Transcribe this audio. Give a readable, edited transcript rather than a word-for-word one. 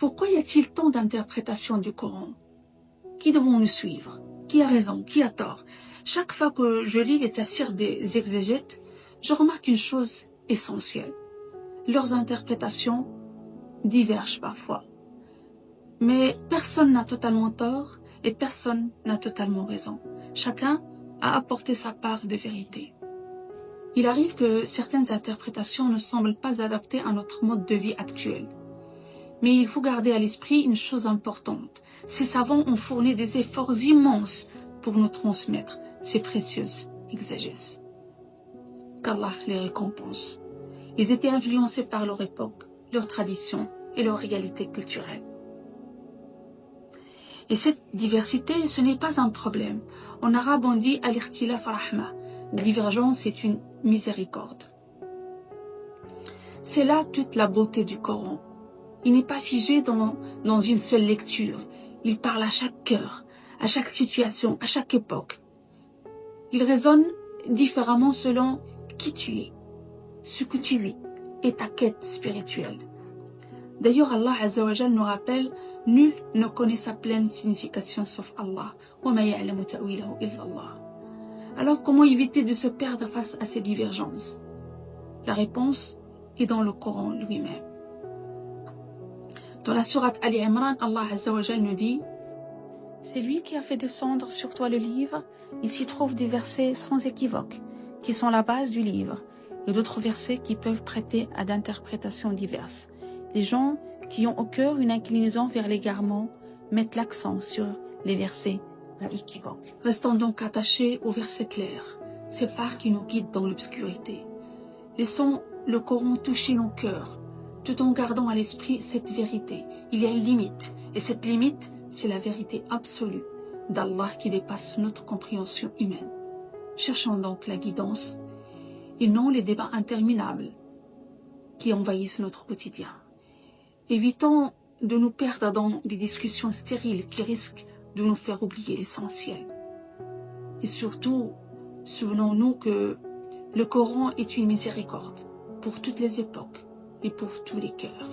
Pourquoi y a-t-il tant d'interprétations du Coran? Qui devons-nous suivre? Qui a raison? Qui a tort? Chaque fois que je lis les tafsirs des exégètes, je remarque une chose essentielle. Leurs interprétations divergent parfois. Mais personne n'a totalement tort et personne n'a totalement raison. Chacun a apporté sa part de vérité. Il arrive que certaines interprétations ne semblent pas adaptées à notre mode de vie actuel. Mais il faut garder à l'esprit une chose importante. Ces savants ont fourni des efforts immenses pour nous transmettre ces précieuses exégèses. Qu'Allah les récompense. Ils étaient influencés par leur époque, leur tradition et leur réalité culturelle. Et cette diversité, ce n'est pas un problème. En arabe, on dit « al-ikhtilaf rahma ». La divergence est une miséricorde. C'est là toute la beauté du Coran. Il n'est pas figé dans une seule lecture. Il parle à chaque cœur, à chaque situation, à chaque époque. Il résonne différemment selon qui tu es, ce que tu vis et ta quête spirituelle. D'ailleurs, Allah Azza wa Jal nous rappelle « Nul ne connaît sa pleine signification sauf Allah. Wa ma ya'lamu ta'wilahu illa Allah » Alors, comment éviter de se perdre face à ces divergences? La réponse est dans le Coran lui-même. Dans la sourate Ali Imran, Allah Azza wa Jal nous dit « C'est lui qui a fait descendre sur toi le livre, il s'y trouve des versets sans équivoque, qui sont la base du livre, et d'autres versets qui peuvent prêter à d'interprétations diverses. Les gens qui ont au cœur une inclinaison vers l'égarement mettent l'accent sur les versets équivoques. Restons donc attachés aux versets clairs, ces phares qui nous guident dans l'obscurité. Laissons le Coran toucher nos cœurs, tout en gardant à l'esprit cette vérité. Il y a une limite, et cette limite, c'est la vérité absolue d'Allah qui dépasse notre compréhension humaine. Cherchons donc la guidance, et non les débats interminables qui envahissent notre quotidien. Évitons de nous perdre dans des discussions stériles qui risquent de nous faire oublier l'essentiel. Et surtout, souvenons-nous que le Coran est une miséricorde pour toutes les époques et pour tous les cœurs.